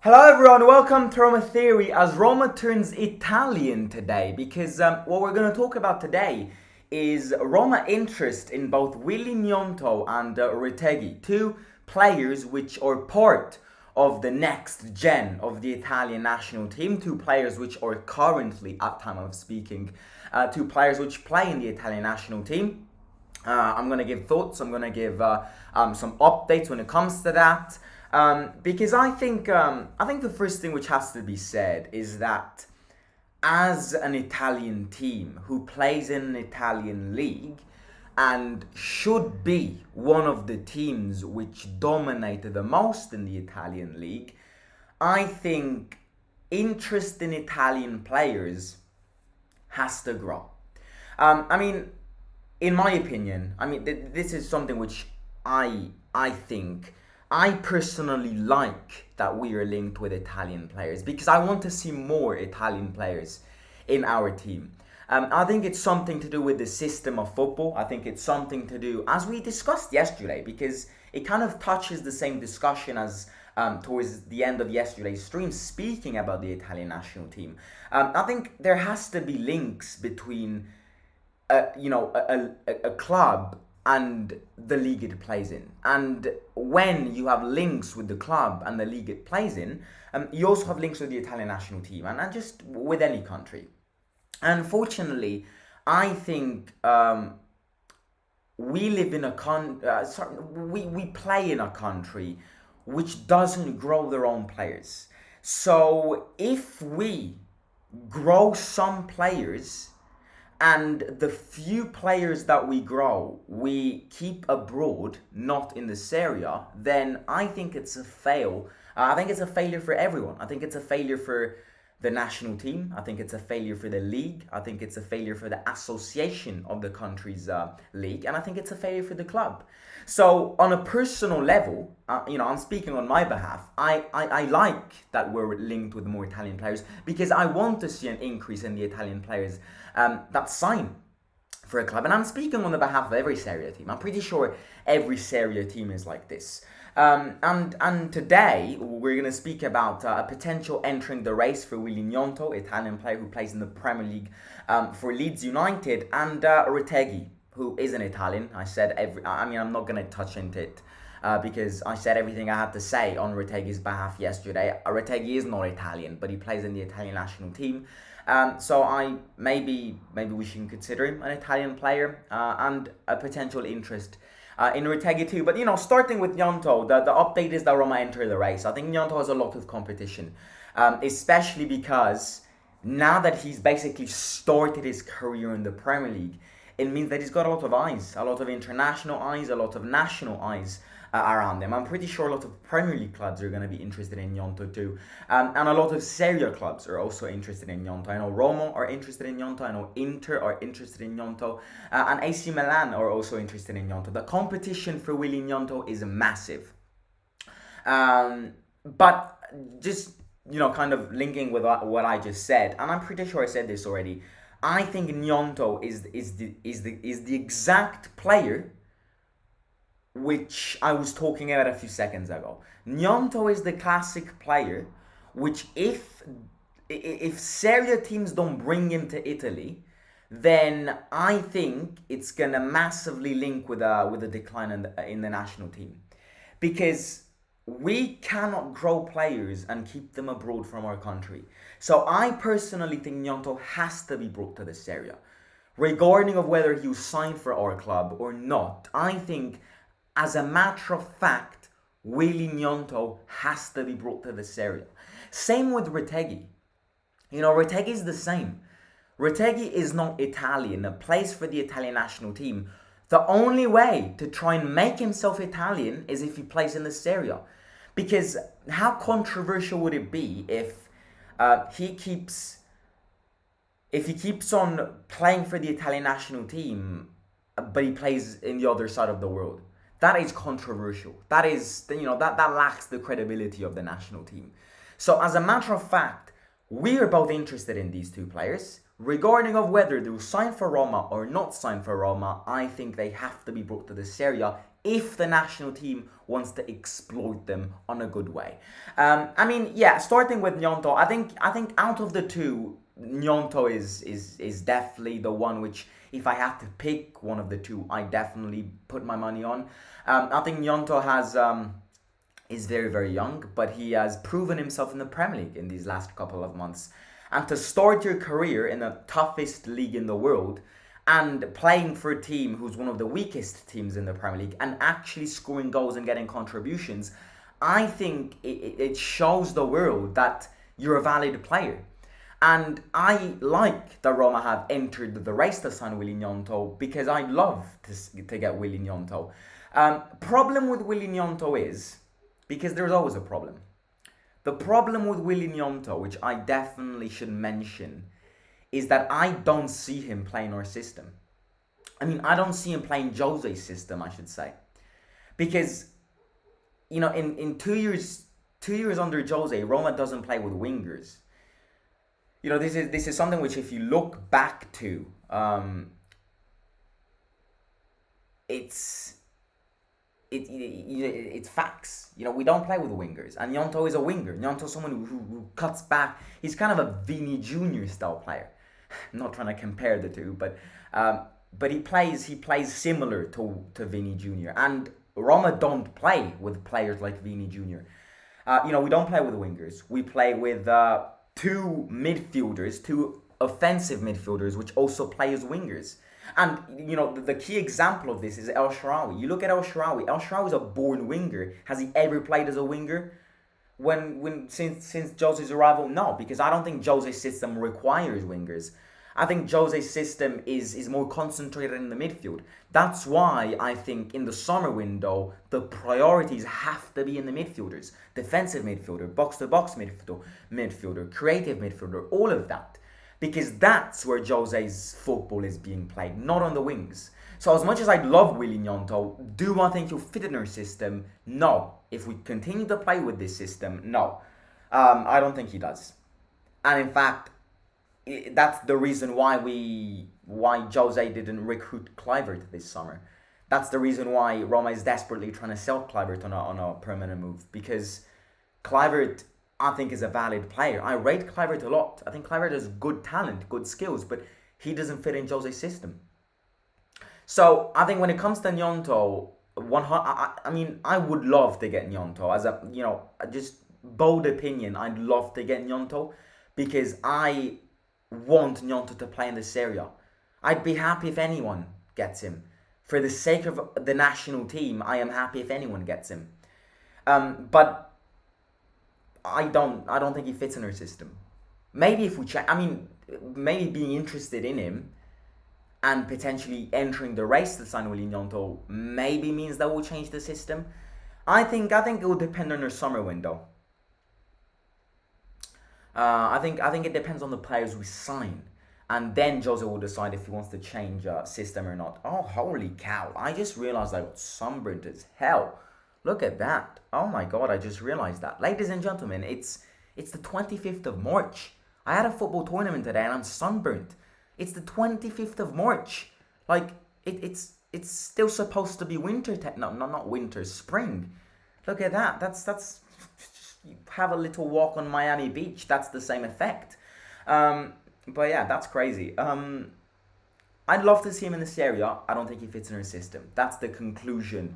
Hello everyone, welcome to Roma Theory as Roma turns Italian today because what we're going to talk about today is Roma interest in both Willy Gnonto and Retegui, two players which are part of the next gen of the Italian national team, two players which are currently, at time of speaking, two players which play in the Italian national team. I'm going to give thoughts, I'm going to give some updates when it comes to that. Because I think the first thing which has to be said is that as an Italian team who plays in an Italian league and should be one of the teams which dominated the most in the Italian league, I think interest in Italian players has to grow. I mean, in my opinion, this is something which I think I personally like that we are linked with Italian players because I want to see more Italian players in our team. I think it's something to do with the system of football. I think it's something to do, as we discussed yesterday, because it kind of touches the same discussion as towards the end of yesterday's stream, speaking about the Italian national team. I think there has to be links between a club and the league it plays in. And when you have links with the club and the league it plays in, you also have links with the Italian national team and just with any country. Unfortunately, I think we live in we play in a country which doesn't grow their own players. So if we grow some players and the few players that we grow, we keep abroad, not in this area, then I think it's a fail. I think it's a failure for everyone. I think it's a failure for the national team. I think it's a failure for the league. I think it's a failure for the association of the country's league. And I think it's a failure for the club. So on a personal level, I'm speaking on my behalf. I like that we're linked with more Italian players because I want to see an increase in the Italian players that sign for a club. And I'm speaking on the behalf of every Serie A team. I'm pretty sure every Serie A team is like this. And today we're going to speak about a potential entering the race for Willy Gnonto, Italian player who plays in the Premier League for Leeds United, and Retegui, who is an Italian. I'm not going to touch into it because I said everything I had to say on Retegui's behalf yesterday. Retegui is not Italian, but he plays in the Italian national team. So maybe we should consider him an Italian player and a potential interest in Retegui too. But starting with Gnonto, the update is that Roma enter the race. I think Gnonto has a lot of competition, especially because now that he's basically started his career in the Premier League, it means that he's got a lot of eyes, a lot of international eyes, a lot of national eyes around him. I'm pretty sure a lot of Premier League clubs are going to be interested in Gnonto too. And a lot of Serie A clubs are also interested in Gnonto. I know Roma are interested in Gnonto. I know Inter are interested in Gnonto. And AC Milan are also interested in Gnonto. The competition for Willy Gnonto is massive. But just, kind of linking with what I just said, and I'm pretty sure I said this already, I think Gnonto is the exact player which I was talking about a few seconds ago. Gnonto is the classic player which if Serie A teams don't bring him to Italy, then I think it's gonna massively link with a decline in the national team, because we cannot grow players and keep them abroad from our country. So I personally think Gnonto has to be brought to the Serie A. Regarding of whether he was signed for our club or not, I think as a matter of fact, Willy Gnonto has to be brought to the Serie A. Same with Retegui. Retegui is the same. Retegui is not Italian, plays for the Italian national team. The only way to try and make himself Italian is if he plays in the Serie A. Because how controversial would it be if he keeps on playing for the Italian national team, but he plays in the other side of the world? That is controversial. That is, that lacks the credibility of the national team. So as a matter of fact, we are both interested in these two players. Regarding of whether they will sign for Roma or not sign for Roma, I think they have to be brought to the Serie A if the national team wants to exploit them on a good way. Starting with Gnonto, I think out of the two, Gnonto is definitely the one which, if I had to pick one of the two, I definitely put my money on. I think Gnonto is very, very young, but he has proven himself in the Premier League in these last couple of months. And to start your career in the toughest league in the world and playing for a team who's one of the weakest teams in the Premier League and actually scoring goals and getting contributions, I think it shows the world that you're a valid player. And I like that Roma have entered the race to sign Willy Gnonto because I love to get Willy Gnonto. Problem with Willy Gnonto is, because there's always a problem. The problem with Willy Gnonto, which I definitely should mention, is that I don't see him playing our system. I don't see him playing Jose's system, I should say. Because, in 2 years under Jose, Roma doesn't play with wingers. This is something which, if you look back to, it's facts. We don't play with wingers, and Gnonto is a winger. Gnonto is someone who cuts back. He's kind of a Vini Junior style player. I'm not trying to compare the two, but he plays similar to Vini Junior. And Roma don't play with players like Vini Junior. We don't play with wingers. We play with two midfielders, two offensive midfielders, which also play as wingers. And, the key example of this is El Shaarawy. You look at El Shaarawy. El Shaarawy is a born winger. Has he ever played as a winger since Jose's arrival? No, because I don't think Jose's system requires wingers. I think Jose's system is more concentrated in the midfield. That's why I think in the summer window, the priorities have to be in the midfielders. Defensive midfielder, box-to-box midfielder, creative midfielder, all of that. Because that's where Jose's football is being played, not on the wings. So as much as I love Willy Gnonto, do I think he'll fit in our system? No. If we continue to play with this system, no. I don't think he does. And in fact, that's the reason why Jose didn't recruit Kluivert this summer. That's the reason why Roma is desperately trying to sell Kluivert on a permanent move. Because Kluivert, I think, is a valid player. I rate Kluivert a lot. I think Kluivert has good talent, good skills, but he doesn't fit in Jose's system. So I think when it comes to Gnonto, I would love to get Gnonto. As a just bold opinion, I'd love to get Gnonto because I want Gnonto to play in this area. I'd be happy if anyone gets him. For the sake of the national team, I am happy if anyone gets him. But I don't think he fits in our system. Maybe if we check, maybe being interested in him and potentially entering the race to sign Willy Gnonto maybe means that we'll change the system. I think it will depend on our summer window. I think it depends on the players we sign, and then Jose will decide if he wants to change system or not. Oh, holy cow! I just realized I got sunburnt as hell. Look at that! Oh my god! I just realized that, ladies and gentlemen, it's the 25th of March. I had a football tournament today, and I'm sunburnt. It's the 25th of March. Like it's still supposed to be winter. Not winter, spring. Look at that. That's. You have a little walk on Miami Beach. That's the same effect. But yeah, that's crazy. I'd love to see him in this area. I don't think he fits in our system. That's the conclusion,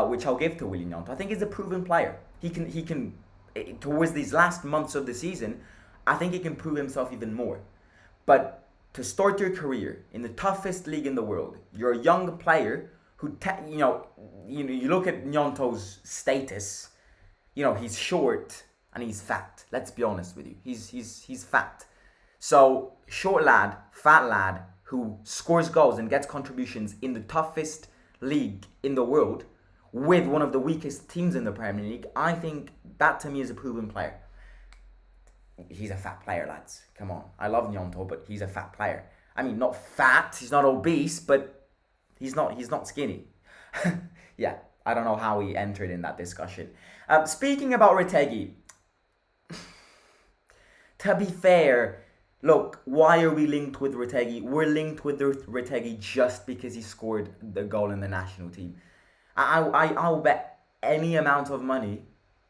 which I'll give to Willy Gnonto. I think he's a proven player. He can towards these last months of the season, I think he can prove himself even more. But to start your career in the toughest league in the world, you're a young player who you look at Gnonto's status. He's short and he's fat. Let's be honest with you. He's fat. So, short lad, fat lad, who scores goals and gets contributions in the toughest league in the world with one of the weakest teams in the Premier League, I think that to me is a proven player. He's a fat player, lads. Come on. I love Gnonto, but he's a fat player. Not fat, he's not obese, but he's not skinny. Yeah. I don't know how he entered in that discussion. Speaking about Retegui, to be fair, look, why are we linked with Retegui? We're linked with Retegui just because he scored the goal in the national team. I'll bet any amount of money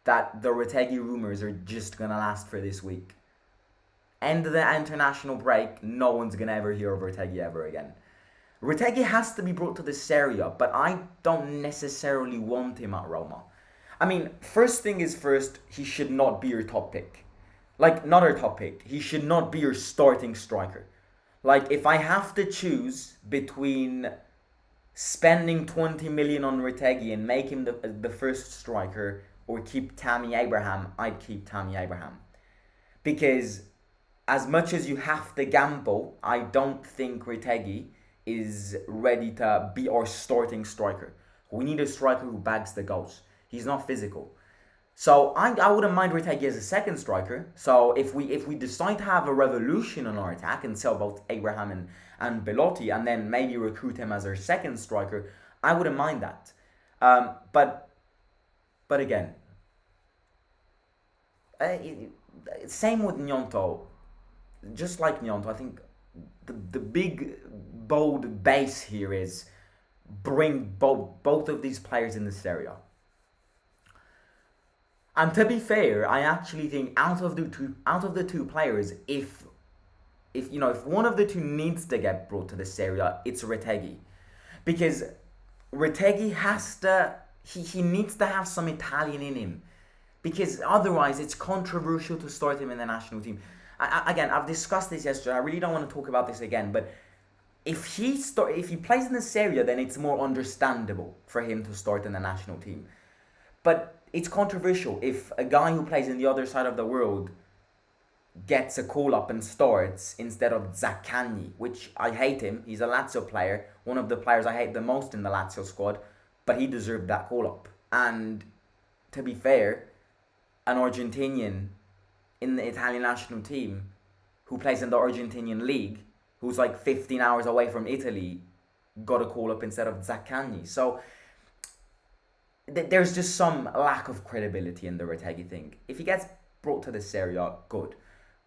that the Retegui rumours are just gonna last for this week. End of the international break, no one's gonna ever hear of Retegui ever again. Retegui has to be brought to the Serie A, but I don't necessarily want him at Roma. I mean, first thing is first, he should not be your top pick. Like, not our top pick. He should not be your starting striker. Like, if I have to choose between spending 20 million on Retegui and make him the first striker or keep Tammy Abraham, I'd keep Tammy Abraham. Because as much as you have to gamble, I don't think Retegui is ready to be our starting striker. We need a striker who bags the goals. He's not physical. So I wouldn't mind Retegui as a second striker. So if we decide to have a revolution on our attack and sell both Abraham and Belotti and then maybe recruit him as our second striker, I wouldn't mind that. But again, same with Gnonto. Just like Gnonto, I think the big bold base here is bring both of these players in this area. And to be fair, I actually think out of the two players, if one of the two needs to get brought to this area, it's Retegui, because Retegui he needs to have some Italian in him, because otherwise it's controversial to start him in the national team. Again, I've discussed this yesterday. I really don't want to talk about this again, but if he plays in this area, then it's more understandable for him to start in the national team. But it's controversial if a guy who plays in the other side of the world gets a call up and starts instead of Zaccagni, which I hate him. He's a Lazio player, one of the players I hate the most in the Lazio squad, but he deserved that call up. And to be fair, an Argentinian in the Italian national team who plays in the Argentinian league, who's like 15 hours away from Italy, got a call up instead of Zaccagni. So there's just some lack of credibility in the Retegui thing. If he gets brought to this area, good.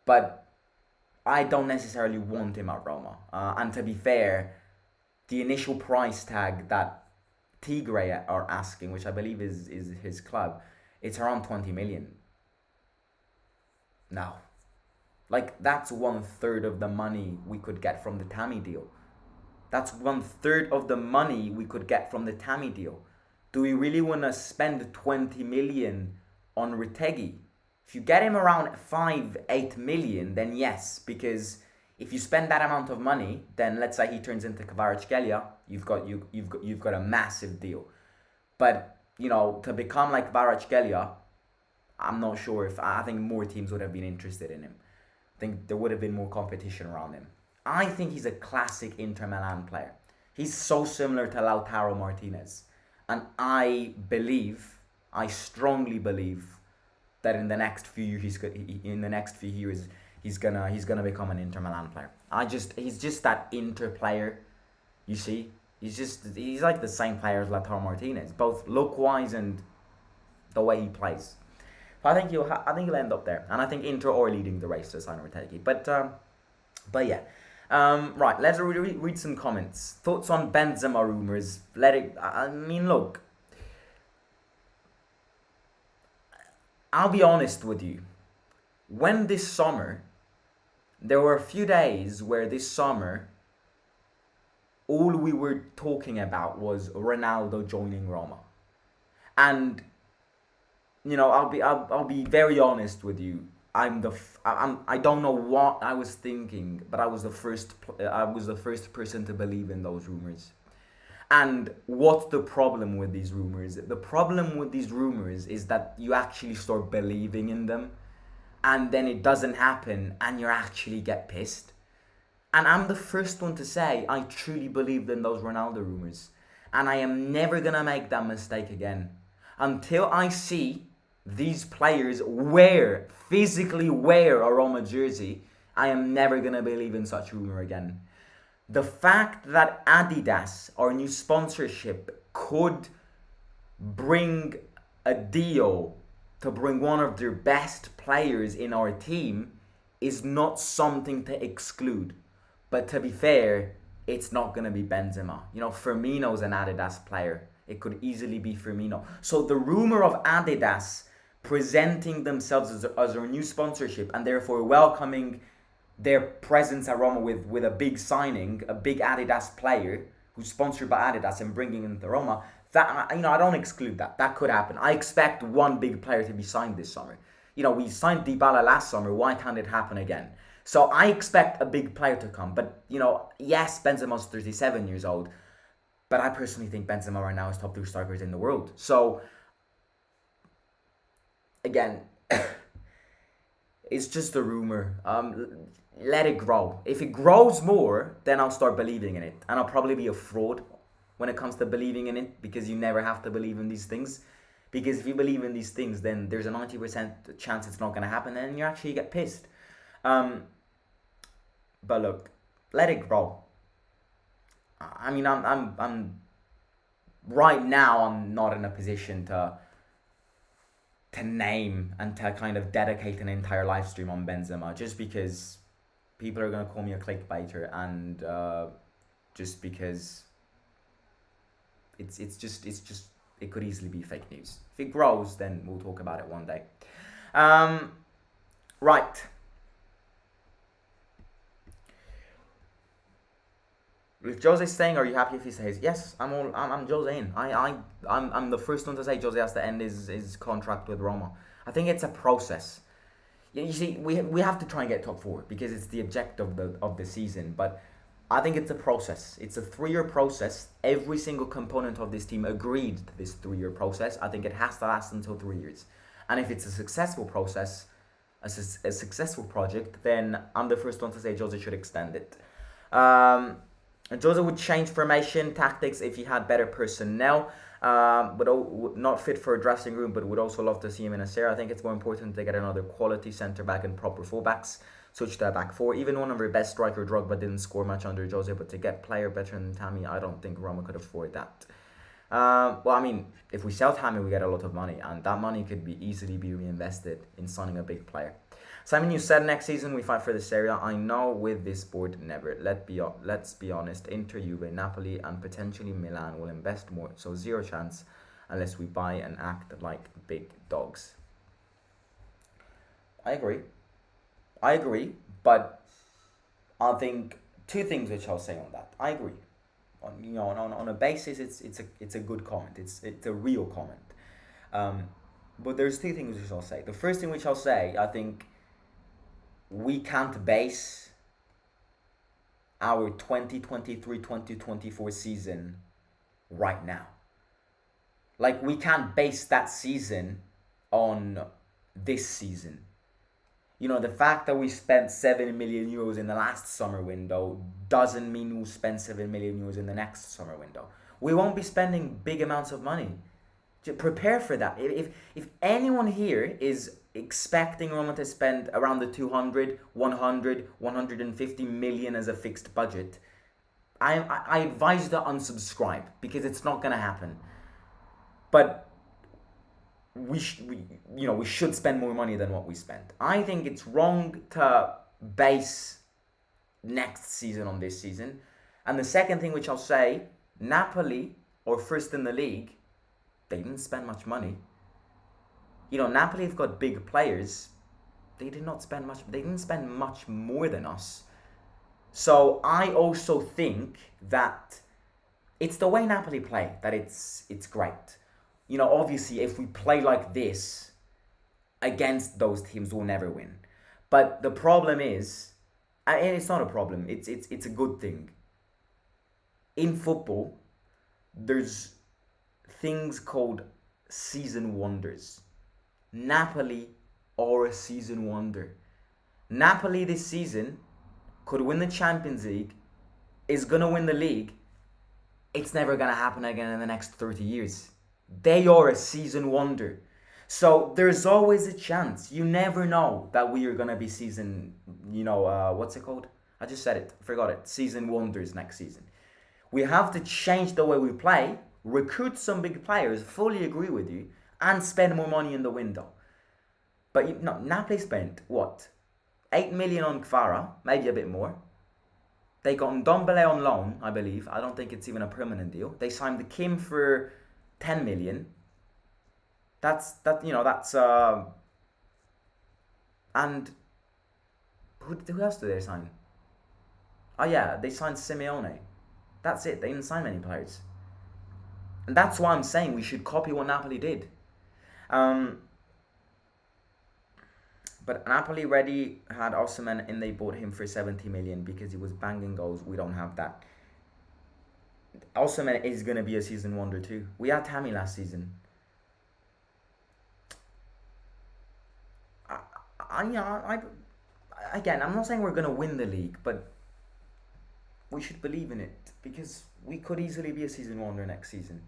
But I don't necessarily want him at Roma. And to be fair, the initial price tag that Tigre are asking, which I believe is his club, it's around 20 million. Now, like, that's 1/3 of the money we could get from the Tammy deal. That's 1/3 of the money we could get from the Tammy deal. Do we really want to spend 20 million on Retegui? If you get him around 5-8 million, then yes, because if you spend that amount of money, then let's say he turns into Kvaratskhelia, you've got a massive deal. But to become like Kvaratskhelia, I'm not sure if I think more teams would have been interested in him. I think there would have been more competition around him. I think he's a classic Inter Milan player. He's so similar to Lautaro Martinez. And I strongly believe that in the next few years, he's gonna become an Inter Milan player. He's just that Inter player, you see. He's like the same player as Lautaro Martinez, both look wise and the way he plays. So I think he'll end up there, and I think Inter are leading the race to sign Retegui. But yeah. Right, let's read some comments. Thoughts on Benzema rumours? Look, I'll be honest with you. When this summer, there were a few days where this summer, all we were talking about was Ronaldo joining Roma, and I'll be very honest with you. I don't know what I was thinking, but I was the first person to believe in those rumors. And what's the problem with these rumors? The problem with these rumors is that you actually start believing in them, and then it doesn't happen, and you actually get pissed. And I'm the first one to say I truly believed in those Ronaldo rumors, and I am never gonna make that mistake again until I see these players physically wear a Roma jersey. I am never gonna believe in such rumor again. The fact that Adidas, our new sponsorship, could bring a deal to bring one of their best players in our team is not something to exclude. But to be fair, it's not gonna be Benzema. Firmino's an Adidas player. It could easily be Firmino. So the rumor of Adidas presenting themselves as a new sponsorship and therefore welcoming their presence at Roma with a big signing, a big Adidas player who's sponsored by Adidas and bringing in the Roma, that, I don't exclude that. That could happen. I expect one big player to be signed this summer. We signed Dybala last summer. Why can't it happen again? So I expect a big player to come. But, yes, Benzema's 37 years old. But I personally think Benzema right now is top 2 strikers in the world. So, again, it's just a rumor. Let it grow. If it grows more, then I'll start believing in it. And I'll probably be a fraud when it comes to believing in it, because you never have to believe in these things. Because if you believe in these things, then there's a 90% chance it's not going to happen, and you actually get pissed. But look, let it grow. I mean, I'm right now, I'm not in a position to name and to kind of dedicate an entire live stream on Benzema, just because people are going to call me a clickbaiter, and just because it's just it could easily be fake news. If it grows, then we'll talk about it one day. Right. If Jose's staying, are you happy if he stays? Yes, I'm Jose in. I'm the first one to say Jose has to end his contract with Roma. I think it's a process. You see, we have to try and get top 4 because it's the objective of the season. But I think it's a process. It's a 3-year process. Every single component of this team agreed to this 3-year process. I think it has to last until 3 years. And if it's a successful process, a successful project, then I'm the first one to say Jose should extend it. Jose would change formation, tactics if he had better personnel. But not fit for a dressing room, but would also love to see him in a Serie. I think it's more important to get another quality centre back and proper fullbacks. Switch to a back 4. Even one of our best striker, Drogba, didn't score much under Jose, but to get player better than Tammy, I don't think Roma could afford that. Well, I mean, if we sell Tammy, we get a lot of money, and that money could easily be reinvested in signing a big player. Simon, you said next season we fight for the Serie A. I know with this board, never. Let's be honest. Inter, Juve, Napoli, and potentially Milan will invest more, so 0 chance unless we buy and act like big dogs. I agree, but I think 2 things which I'll say on that. I agree. On a basis, it's a good comment. It's a real comment. But there's 2 things which I'll say. The first thing which I'll say, I think we can't base our 2023-2024 season right now. Like, we can't base that season on this season. The fact that we spent 7 million euros in the last summer window doesn't mean we'll spend 7 million euros in the next summer window. We won't be spending big amounts of money. Prepare for that. If anyone here is expecting Roma to spend around the 200, 100, 150 million as a fixed budget, I advise you to unsubscribe, because it's not going to happen. But we should spend more money than what we spent. I think it's wrong to base next season on this season. And the second thing which I'll say, Napoli, or first in the league, they didn't spend much money. Napoli have got big players. They didn't spend much more than us. So I also think that it's the way Napoli play that it's great. Obviously, if we play like this against those teams, we'll never win. But the problem is, and it's not a problem, it's a good thing. In football, there's things called season wonders. Napoli are a season wonder. Napoli this season could win the Champions League, is going to win the league. It's never going to happen again in the next 30 years. They are a season wonder. So there's always a chance. You never know that we are going to be season, what's it called? I just said it, forgot it. Season wonders next season. We have to change the way we play, recruit some big players, fully agree with you, and spend more money in the window. But Napoli spent, 8 million on Kvara, maybe a bit more. They got Ndombele on loan, I believe. I don't think it's even a permanent deal. They signed the Kim for 10 million. That's that you know that's and who else did they sign? Oh yeah, they signed Simeone. That's it. They didn't sign many players, and that's why I'm saying we should copy what Napoli did. Um, but Napoli already had Osimhen and they bought him for 70 million because he was banging goals. We don't have that. Osimhen is gonna be a season wonder too. We had Tammy last season. I, I again, I'm not saying we're gonna win the league, but we should believe in it because we could easily be a season wonder next season.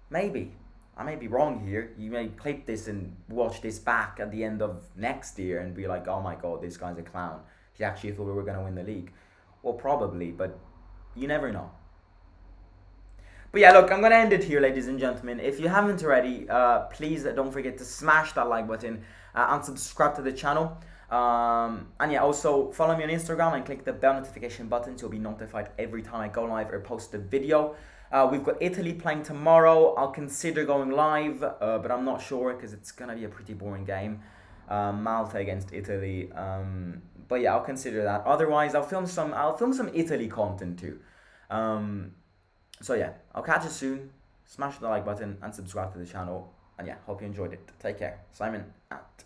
Maybe. I may be wrong here. You may clip this and watch this back at the end of next year and be like, oh my god, this guy's a clown. He actually thought we were going to win the league. Well, probably, but you never know. But yeah, look, I'm going to end it here, ladies and gentlemen. If you haven't already, please don't forget to smash that like button and subscribe to the channel. And yeah, also follow me on Instagram and click the bell notification button so you'll be notified every time I go live or post a video. We've got Italy playing tomorrow. I'll consider going live, but I'm not sure because it's gonna be a pretty boring game. Malta against Italy. But yeah, I'll consider that. Otherwise, I'll film some Italy content too. So yeah, I'll catch you soon. Smash the like button and subscribe to the channel. And yeah, hope you enjoyed it. Take care. Simon out.